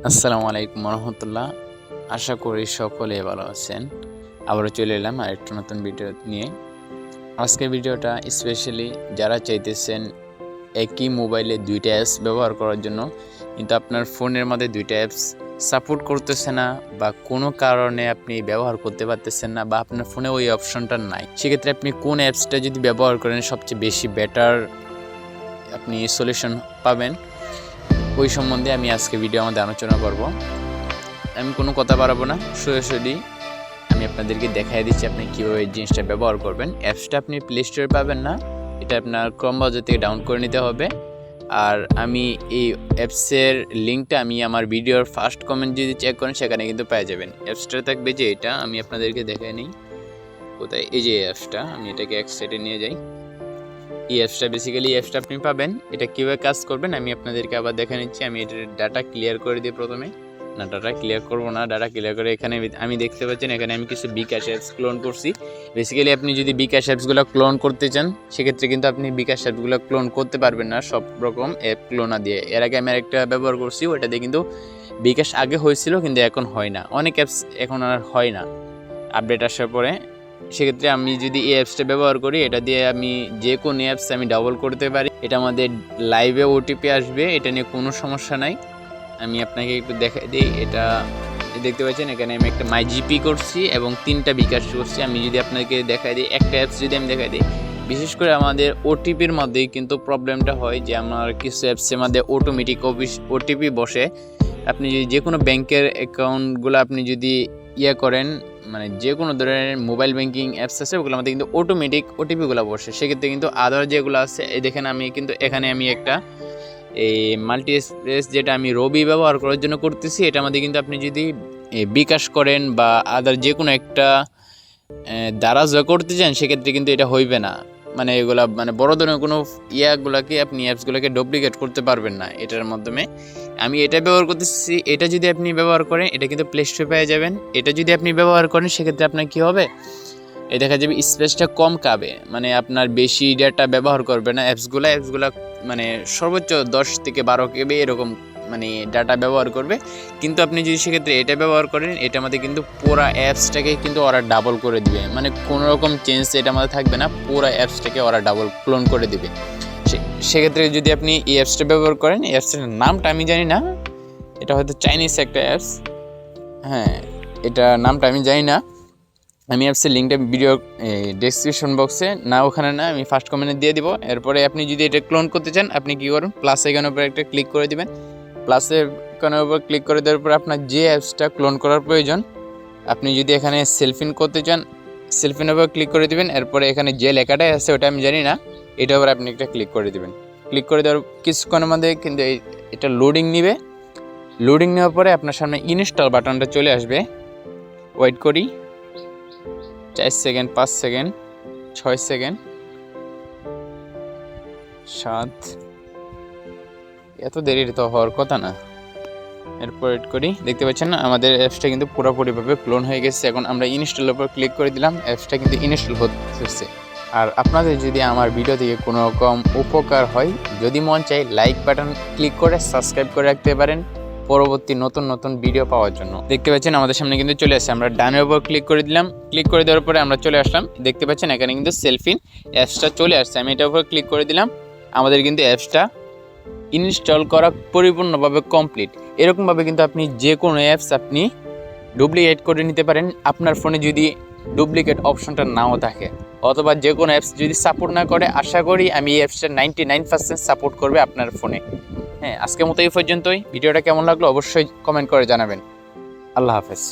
আসসালামু আলাইকুম রহমতুল্লাহ। আশা করি সকলে ভালো আছেন। আবারও চলে এলাম আরেকটা নতুন ভিডিও নিয়ে। আজকের ভিডিওটা স্পেশালি যারা চাইতেছেন একই মোবাইলে দুইটা অ্যাপস ব্যবহার করার জন্য, কিন্তু আপনার ফোনের মধ্যে দুইটা অ্যাপস সাপোর্ট করতেছে না, বা কোনো কারণে আপনি ব্যবহার করতে পারতেছেন না, বা আপনার ফোনে ওই অপশনটা নাই। সেক্ষেত্রে আপনি কোন অ্যাপসটা যদি ব্যবহার করেন সবচেয়ে বেশি বেটার আপনি সলিউশন পাবেন, ওই সম্বন্ধে আমি আজকে ভিডিও আমাদের আলোচনা করব। আমি কোনো কথা বাড়াবো না, সরাসরি আমি আপনাদেরকে দেখাই দিচ্ছি আপনি কীভাবে এই জিনিসটা ব্যবহার করবেন। অ্যাপসটা আপনি প্লে স্টোরে পাবেন না, এটা আপনার ক্রোম ব্রাউজার থেকে ডাউনলোড করে নিতে হবে। আর আমি এই অ্যাপসের লিঙ্কটা আমি আমার ভিডিওর ফার্স্ট কমেন্ট যদি চেক করেন সেখানে কিন্তু পেয়ে যাবেন। অ্যাপসটা থাকবে যে এটা, আমি আপনাদেরকে দেখাই নিই কোথায়। এই যে অ্যাপসটা, আমি এটাকে এক সাইডে নিয়ে যাই। এই অ্যাপসটা বেসিক্যালি অ্যাপসটা আপনি পাবেন। এটা কীভাবে কাজ করবেন আমি আপনাদেরকে আবার দেখে নিচ্ছি। আমি এটার ডাটা ক্লিয়ার করে দিই প্রথমে। না, ডাটা ক্লিয়ার করবো না, ডাটা ক্লিয়ার করে এখানে আমি দেখতে পাচ্ছেন এখানে আমি কিছু বিকাশ অ্যাপস ক্লোন করছি। বেসিক্যালি আপনি যদি বিকাশ অ্যাপসগুলো ক্লোন করতে চান সেক্ষেত্রে কিন্তু আপনি বিকাশ অ্যাপসগুলো ক্লোন করতে পারবেন না সব রকম অ্যাপ ক্লোনা দিয়ে। এর আগে আমি আরেকটা ব্যবহার করছি, ওটা দিয়ে কিন্তু বিকাশ আগে হয়েছিল কিন্তু এখন হয় না। অনেক অ্যাপস এখন আর হয় না আপডেট আসার পরে। সেক্ষেত্রে আমি যদি এই অ্যাপসটা ব্যবহার করি, এটা দিয়ে আমি যে কোনো অ্যাপস আমি ডাবল করতে পারি। এটা আমাদের লাইভে ওটিপি আসবে, এটা নিয়ে কোনো সমস্যা নাই। আমি আপনাকে একটু দেখাই দিই। এটা দেখতে পাচ্ছেন এখানে আমি একটা মাই জিপি করছি এবং 3টা বিকাশ করছি। আমি যদি আপনাকে দেখাই দিই, একটা অ্যাপস যদি আমি দেখাই দিই, বিশেষ করে আমাদের ওটিপির মধ্যেই কিন্তু প্রবলেমটা হয় যে আমার কিছু অ্যাপসের মধ্যে অটোমেটিক ওটিপি বসে। আপনি যদি যে কোনো ব্যাংকের অ্যাকাউন্টগুলো আপনি যদি করেন, মানে যে কোনো ধরনের মোবাইল ব্যাঙ্কিং অ্যাপস আছে ওগুলোর মধ্যে কিন্তু অটোমেটিক ওটিপিগুলো বসে। সেক্ষেত্রে কিন্তু আদার যেগুলো আছে, এই দেখেন আমি কিন্তু এখানে আমি একটা এই মাল্টি এক্সপ্রেস যেটা আমি রবি ব্যবহার করার জন্য করতেছি, এটার মধ্যে কিন্তু আপনি যদি বিকাশ করেন বা আদার যে কোনো একটা দ্বারা করতে চান সেক্ষেত্রে কিন্তু এটা হইবে না। মানে এগুলা মানে বড় ধরনের কোনো ইয়াগুলোকে আপনি অ্যাপসগুলোকে ডুপ্লিকেট করতে পারবেন না এটার মাধ্যমে। আমি এটা ব্যবহার করতেছি। এটা যদি আপনি ব্যবহার করেন এটা কিন্তু প্লে স্টোরে পেয়ে যাবেন। এটা যদি আপনি ব্যবহার করেন সেক্ষেত্রে আপনার কী হবে, এই দেখা যাবে স্পেসটা কম খাবে, মানে আপনার বেশি ডেটা ব্যবহার করবে না অ্যাপসগুলো মানে সর্বোচ্চ 10 থেকে 12 কেবি এরকম মানে ডাটা ব্যবহার করবে। কিন্তু আপনি যদি সেক্ষেত্রে এটা ব্যবহার করেন, এটার মধ্যে কিন্তু পুরো অ্যাপসটাকে কিন্তু ওরা ডাবল করে দিবে, মানে কোনো রকম চেঞ্জ এটার মধ্যে থাকবে না, পুরো অ্যাপসটাকে ওরা ডাবল ক্লোন করে দিবে। সেক্ষেত্রে যদি আপনি এই অ্যাপসটা ব্যবহার করেন, এই অ্যাপসটার নামটা আমি জানি না, এটা হয়তো চাইনিজ একটা অ্যাপস, হ্যাঁ এটা নামটা আমি জানি না। আমি অ্যাপসের লিঙ্কটা ভিডিও ডেসক্রিপশন বক্সে না, ওখানে না, আমি ফার্স্ট কমেন্টে দিয়ে দিব। এরপরে আপনি যদি এটা ক্লোন করতে চান আপনি কী করুন, প্লাস আইকনের উপর একটা ক্লিক করে দিবেন। প্লাস আইকনের উপর ক্লিক করে দেওয়ার পর আপনার যে অ্যাপসটা ক্লোন করার প্রয়োজন, আপনি যদি এখানে সেলফিন করতে চান সেলফিনের উপর ক্লিক করে দিবেন। এরপরে এখানে যে লেখাটাই আছে ওটা আমি জানি না, এটার উপর আপনি একটা ক্লিক করে দিবেন। ক্লিক করে দেওয়ার কিছুক্ষণের মধ্যে কিন্তু এটা লোডিং নিবে। লোডিং নেওয়ার পরে আপনার সামনে ইনস্টল বাটনটা চলে আসবে। ওয়েট করি 4 সেকেন্ড, 5 সেকেন্ড, 6 সেকেন্ড, 7, এত দেরি তো হওয়ার কথা না। এরপর ওয়েট করি, দেখতে পাচ্ছেন না আমাদের অ্যাপসটা কিন্তু পুরোপুরিভাবে ক্লোন হয়ে গেছে। এখন আমরা ইনস্টলের উপর ক্লিক করে দিলাম, অ্যাপসটা কিন্তু ইনস্টল হচ্ছে। আর আপনাদের যদি আমার ভিডিও থেকে কোনো রকম উপকার হয়, যদি মন চাই লাইক বাটন ক্লিক করে সাবস্ক্রাইব করে রাখতে পারেন পরবর্তী নতুন নতুন ভিডিও পাওয়ার জন্য। দেখতে পাচ্ছেন আমাদের সামনে কিন্তু চলে আসছে, আমরা ডানের উপর ক্লিক করে দিলাম। ক্লিক করে দেওয়ার পরে আমরা চলে আসলাম, দেখতে পাচ্ছেন এখানে কিন্তু সেলফিন অ্যাপসটা চলে আসছে। আমি এটার উপর ক্লিক করে দিলাম, আমাদের কিন্তু অ্যাপসটা ইনস্টল করা পরিপূর্ণভাবে কমপ্লিট। এরকমভাবে কিন্তু আপনি যে কোনো অ্যাপস আপনি ডুপ্লিকেট করে নিতে পারেন আপনার ফোনে যদি ডুপ্লিকেট অপশনটা নাও থাকে, অথবা যে কোনো অ্যাপস যদি সাপোর্ট না করে। আশা করি আমি এই অ্যাপসটা 99% সাপোর্ট করবে আপনার ফোনে। হ্যাঁ, আজকের মতো এই পর্যন্তই। ভিডিওটা কেমন লাগলো অবশ্যই কমেন্ট করে জানাবেন। আল্লাহ হাফেজ।